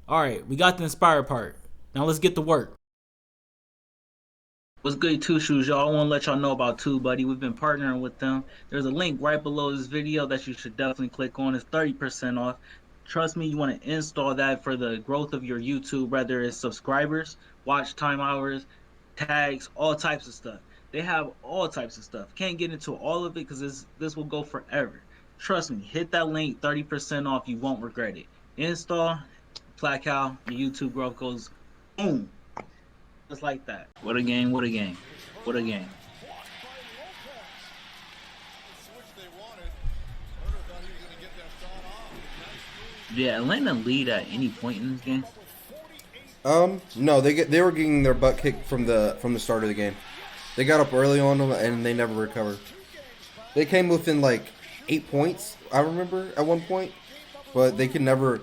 All right, we got the inspired part. Now let's get to work. What's good, Two Shoes, y'all? I want to let y'all know about Two Buddy. We've been partnering with them. There's a link right below this video that you should definitely click on. It's 30% off. Trust me, you want to install that for the growth of your YouTube, whether it's subscribers, watch time hours, tags, all types of stuff. They have all types of stuff. Can't get into all of it because this will go forever. Trust me, hit that link, 30% off. You won't regret it. Install, Placow, your YouTube growth goes boom. Just like that. What a game, what a game. What a game. Yeah, Atlanta lead at any point in this game. No, they were getting their butt kicked from the start of the game. They got up early on them and they never recovered. They came within like 8 points, I remember at one point, but they could never.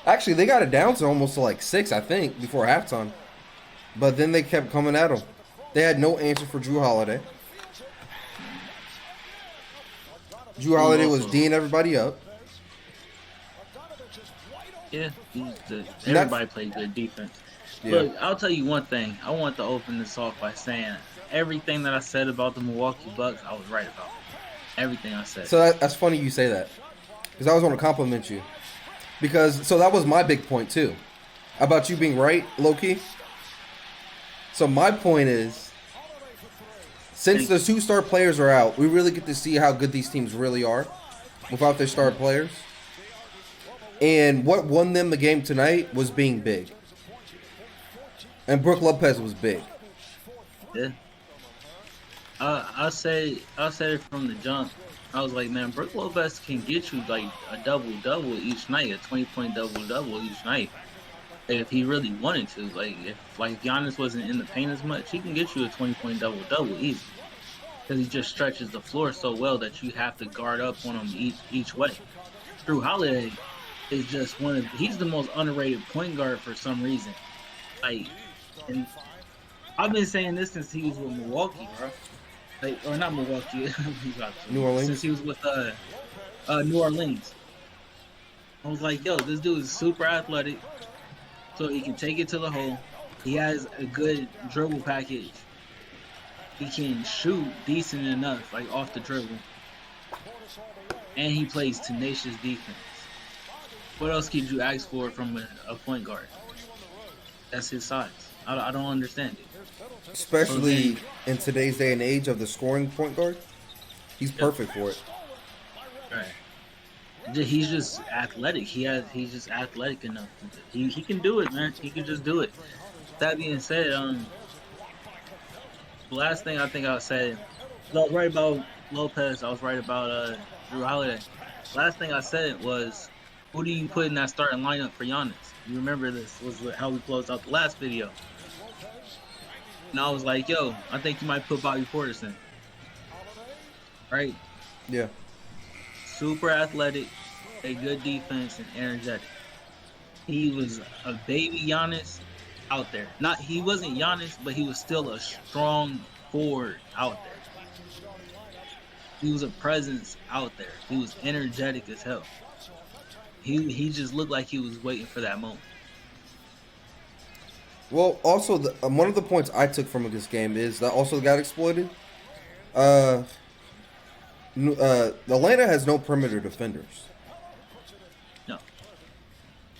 Actually, they got it down to almost to like 6, I think, before halftime. But then they kept coming at them. They had no answer for Drew Holiday. Drew Who's Holiday was also, D'ing everybody up. yeah, And that's everybody played good defense. yeah. Look, I'll tell you one thing. I want to open this off by saying everything that I said about the Milwaukee Bucks, I was right about. Everything I said. So that's funny you say that, because I was want to compliment you. Because so that was my big point too, about you being right, low key. So my point is, since the two star players are out, we really get to see how good these teams really are without their star players. And what won them the game tonight was being big. And Brook Lopez was big. Yeah. I said it from the jump. I was like, man, Brook Lopez can get you like a double double each night, a 20-point double double each night. Like, if he really wanted to, if Giannis wasn't in the paint as much, he can get you a 20-point double double easy. Because he just stretches the floor so well that you have to guard up on him each way. Drew Holiday is just he's the most underrated point guard for some reason. Like, and I've been saying this since he was with Milwaukee, bro. Like, or not Milwaukee, New since Orleans. he was with New Orleans. I was like, yo, this dude is super athletic, so he can take it to the hole. He has a good dribble package. He can shoot decent enough, like off the dribble. And he plays tenacious defense. What else could you ask for from a point guard? That's his size. I don't understand it. So Especially then, in today's day and age of the scoring point guard. He's yep, perfect for it. right. He's just athletic. He's just athletic enough. He can do it, man. He can just do it. That being said, the last thing I think I said, I was right about Lopez. I was right about Drew Holiday. Last thing I said was, who do you put in that starting lineup for Giannis? You remember this was how we closed out the last video. And I was like, yo, I think you might put Bobby Portis in. Right? Yeah. Super athletic, a good defense, and energetic. He was a baby Giannis out there. He wasn't Giannis, but he was still a strong forward out there. He was a presence out there. He was energetic as hell. He just looked like he was waiting for that moment. Well, also one of the points I took from this game is that also got exploited. Uh, Atlanta has no perimeter defenders. No.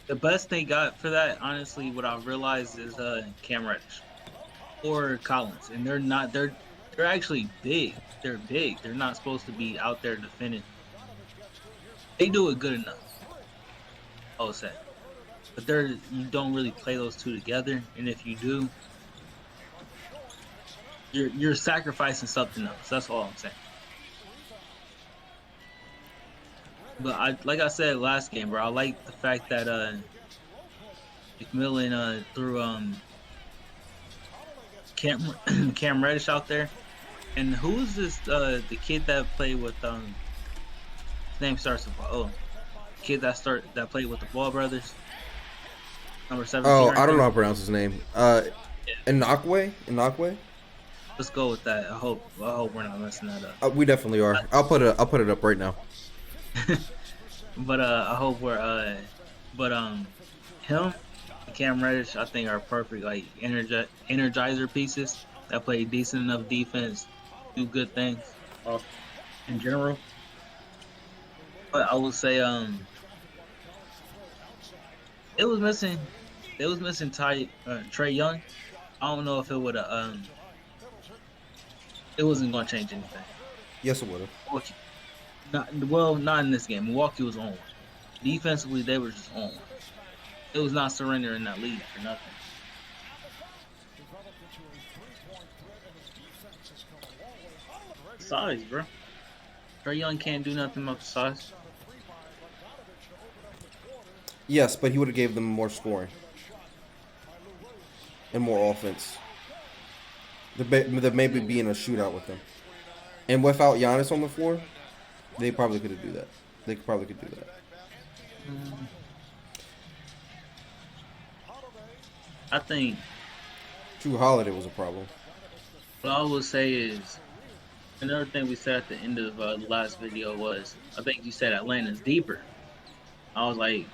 The best they got for that, honestly, what I've realized is Cam Reddish or Collins. And they're actually big. They're big. They're not supposed to be out there defending. They do it good enough, I would say. But you don't really play those two together, and if you do, you're sacrificing something else. That's all I'm saying. But like I said last game, bro, I like the fact that McMillan threw Cam Cam Reddish out there. And who is this the kid that played with his name starts with kid that played with the Ball brothers? Number 17 Oh, right I don't there. know how to pronounce his name. Yeah. Inakwe. Let's go with that. I hope we're not messing that up. We definitely are. I'll put it up right now. But I hope we're but him Cam Reddish, I think, are perfect like energizer pieces that play decent enough defense, do good things in general. But I would say it was missing. It was missing Trey Young. I don't know if it would have it wasn't going to change anything. Yes, it would have. Milwaukee, not in this game. Milwaukee was on one. Defensively, they were just on one. It was not surrendering that lead for nothing. Size, bro. Trey Young can't do nothing about the size. Yes, but he would have gave them more scoring and more offense. They maybe be in a shootout with them. And without Giannis on the floor, they probably could do that. They probably could do that. I think Drew Holiday was a problem. what I would say is another thing we said at the end of the last video was I think you said Atlanta's deeper. I was like,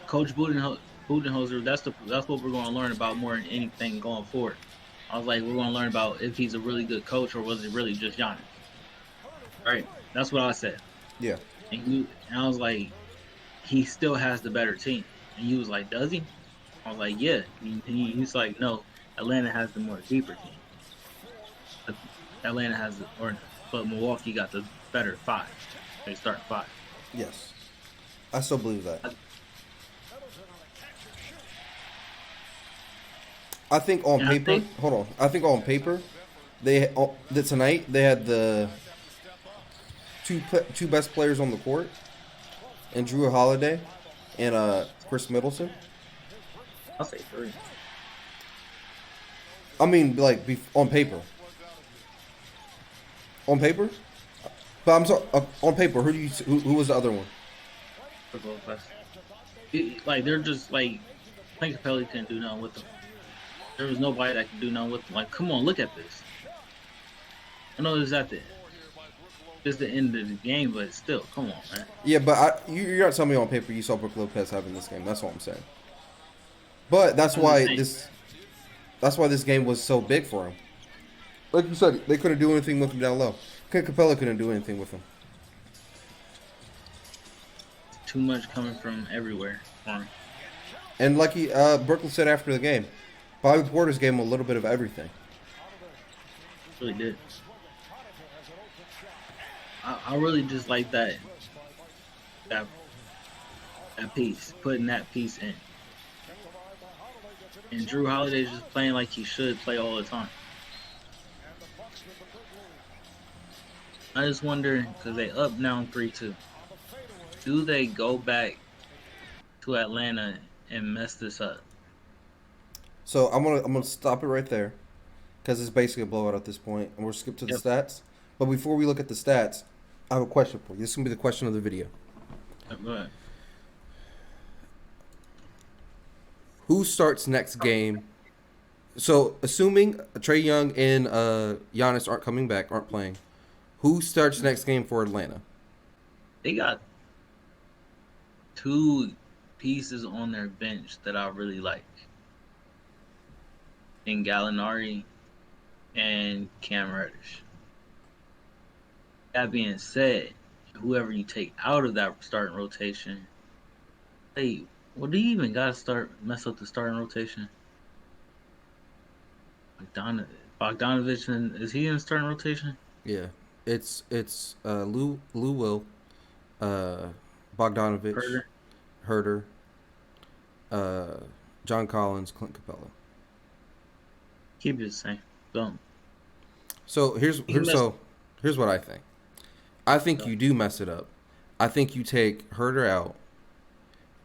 Coach Budenholzer, that's what we're going to learn about more than anything going forward. I was like, we're going to learn about if he's a really good coach or was it really just Giannis. Right? That's what I said. Yeah. And I was like, he still has the better team. And he was like, does he? I was like, yeah. He's like, no, Atlanta has the more deeper team. Atlanta has but Milwaukee got the better five. They start five. Yes. I still believe that. I think on paper, hold on. I think on paper, tonight they had the two best players on the court, and Drew Holiday and Chris Middleton. I'll say 3. I mean, like on paper. On paper, but I'm sorry. On paper, who was the other one? Like they're just like Clint Capella couldn't do nothing with them. There was nobody that could do nothing with them. Like, come on, look at this. I know it's at the end of the game, but still, come on, man. Yeah, but you're not telling me on paper you saw Brook Lopez having this game. That's all I'm saying. But that's why this game was so big for him. Like you said, they couldn't do anything with him down low. Clint Capella couldn't do anything with him. Too much coming from everywhere for him. And like Brooklyn said after the game, Bobby Portis gave him a little bit of everything. Really did. I really just like that piece, putting that piece in. And Drew Holiday's just playing like he should play all the time. I just wonder, because they up now 3-2. Do they go back to Atlanta and mess this up? So I'm gonna stop it right there, because it's basically a blowout at this point, and we'll skip to the stats. But before we look at the stats, I have a question for you. This is gonna be the question of the video. Go ahead. Who starts next game? So assuming Trey Young and Giannis aren't playing, who starts next game for Atlanta? They got 2 pieces on their bench that I really like. In Gallinari and Cam Reddish. That being said, whoever you take out of that starting rotation, do you even gotta mess up the starting rotation? Bogdanovich, is he in the starting rotation? Yeah, it's Lou Will, Bogdanovich, Herter, John Collins, Clint Capella. Keep it the same. Don't. So here's what I think. I think you do mess it up. I think you take Herter out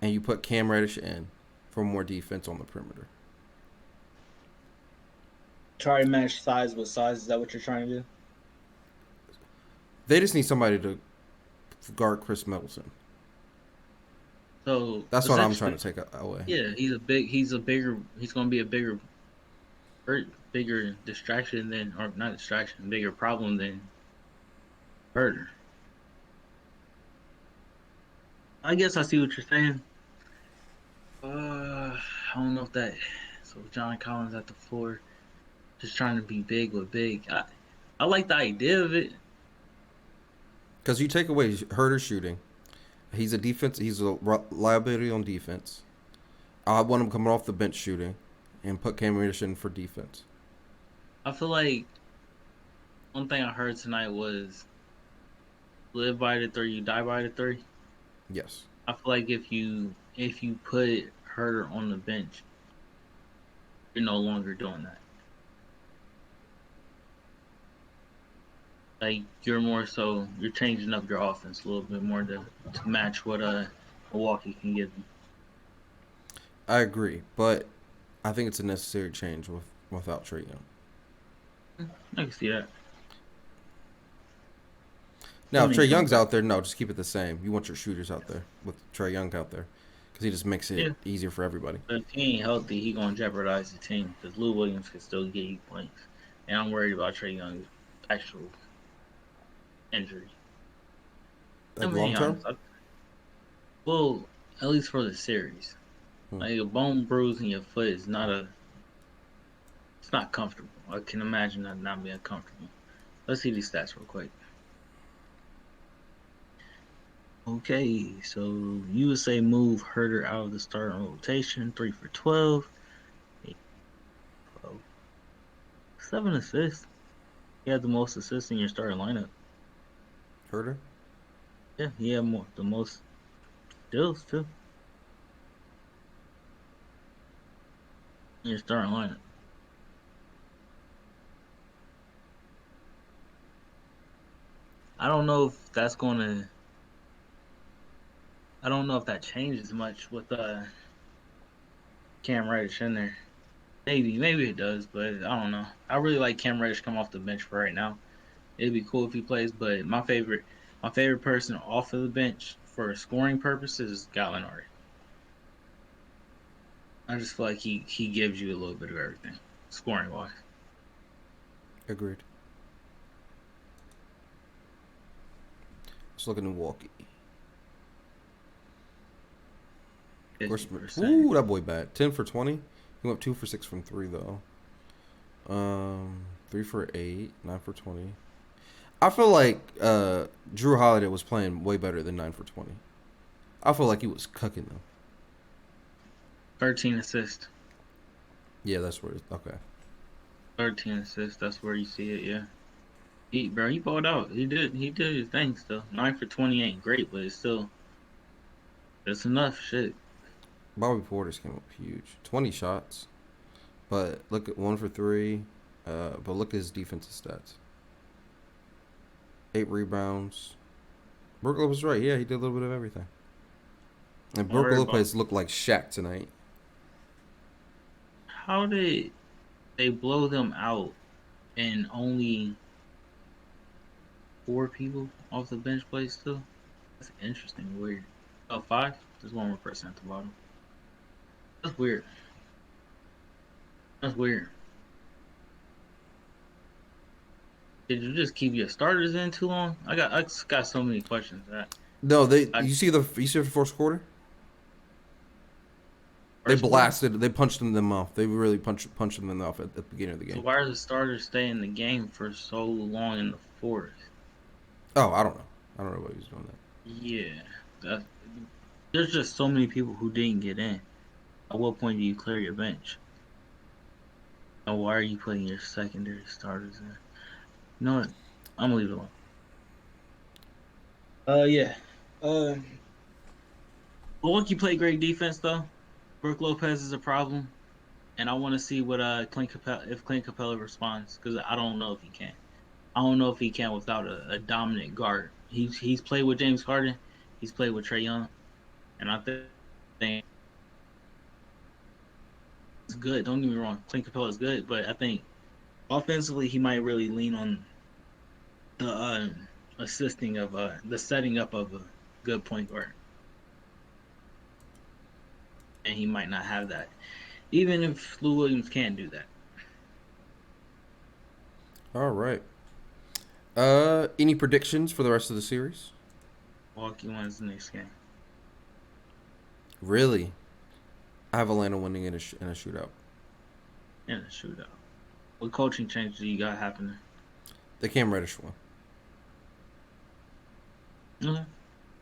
and you put Cam Reddish in for more defense on the perimeter. Try to match size with size. Is that what you're trying to do? They just need somebody to guard Chris Middleton. So that's what I'm trying to take away. Yeah, he's going to be a bigger distraction bigger problem than Herter. I guess I see what you're saying. I don't know if that. So John Collins at the floor, just trying to be big with big. I like the idea of it. Because you take away Herter shooting. He's a defense. He's a liability on defense. I want him coming off the bench shooting, and put Cam Reddish in for defense. I feel like one thing I heard tonight was live by the three, you die by the three. Yes. I feel like if you put Herter on the bench, you're no longer doing that. Like you're changing up your offense a little bit more to match what Milwaukee can give you. I agree, but I think it's a necessary change without Trae Young. I can see that. Now, Still if need Trae some Young's guard. out there, no, just keep it the same. You want your shooters out there with Trae Young out there because he just makes it Yeah, easier for everybody. but if he ain't healthy, he gonna jeopardize the team because Lou Williams can still get you points, and I'm worried about Trey Young's actual injury. Like I'm long being term. honest. Well, at least for the series, Hmm. like a bone bruise in your foot is not a. It's not comfortable. I can imagine that not being comfortable. Let's see these stats real quick. Okay, so you would say move Herter out of the starting rotation, 3 for 12, 8, 12, 7 assists. He had the most assists in your starting lineup. Herter. Yeah, he had the most steals too in your starting lineup. I don't know if that's gonna. I don't know if that changes much with Cam Reddish in there. Maybe it does, but I don't know. I really like Cam Reddish come off the bench for right now. It'd be cool if he plays, but my favorite person off of the bench for scoring purposes is Gallinari. I just feel like he gives you a little bit of everything, scoring wise. Agreed. Let's look at Milwaukee. Of course, 50%. ooh, that boy bad. 10 for 20. He went 2 for 6 from 3 though. 3 for 8, 9 for 20. I feel like Drew Holiday was playing way better than 9 for 20. I feel like he was cooking them. 13 assists. Yeah, that's where it's okay. 13 assists. That's where you see it. Yeah. He balled out. He did his thing still. 9 for 20 ain't great, but it's enough. Shit. Bobby Porter's came up huge. 20 shots. But look at 1 for 3. But look at his defensive stats. 8 rebounds. Brook Lopez right. Yeah, he did a little bit of everything. And Don't Brook worry about Lopez looked like Shaq tonight. how did they blow them out and only 4 people off the bench play still? That's interesting. Weird. Oh, 5? There's one more person at the bottom. That's weird. That's weird. Did you just keep your starters in too long? I just got so many questions. No, I you see the fourth quarter? They first quarter. blasted. They punched them off. They really punched them off at the beginning of the So game. why are the starters stay in the game for so long in the fourth? Oh, I don't know. I don't know why he was doing that. Yeah, that, there's just so many people who didn't get in. At what point do you clear your bench? And why are you putting your secondary starters in? You know what? I'm gonna leave it alone. Yeah. Uh, Milwaukee played great defense though. Brook Lopez is a problem, and I want to see what Clint Capella if Clint Capella responds because I don't know if he can. I don't know if he can without a dominant guard. He's played with James Harden, he's played with Trae Young, and I think it's good. Don't get me wrong, Clint Capella is good, but I think offensively he might really lean on the assisting of the setting up of a good point guard, and he might not have that. Even if Lou Williams can do that. All right. Any predictions for the rest of the series? Milwaukee wins the next game. Really? I have Atlanta winning in a shootout. In a shootout. What coaching change do you got happening? The Cam Reddish one. Okay,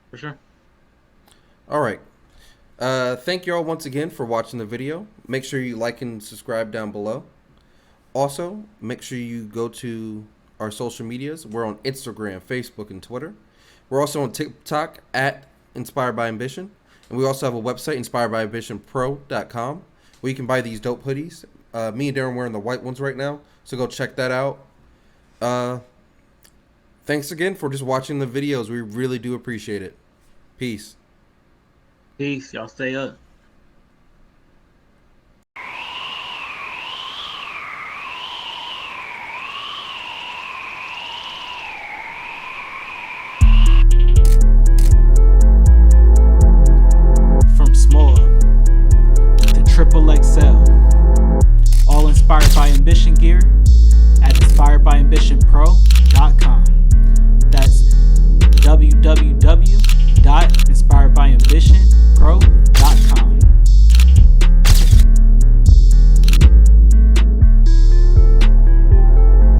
for sure. All right. Thank you all once again for watching the video. Make sure you like and subscribe down below. Also, make sure you go to our social medias. We're on Instagram, Facebook, and Twitter. We're also on TikTok at Inspired by Ambition. And we also have a website, inspiredbyambitionpro.com, where you can buy these dope hoodies. Me and Darren are wearing the white ones right now, so go check that out. Thanks again for just watching the videos. We really do appreciate it. Peace. Peace. Y'all stay up. From small to triple XL, all inspired by ambition gear at inspiredbyambitionpro.com. That's www.inspiredbyambitionpro.com.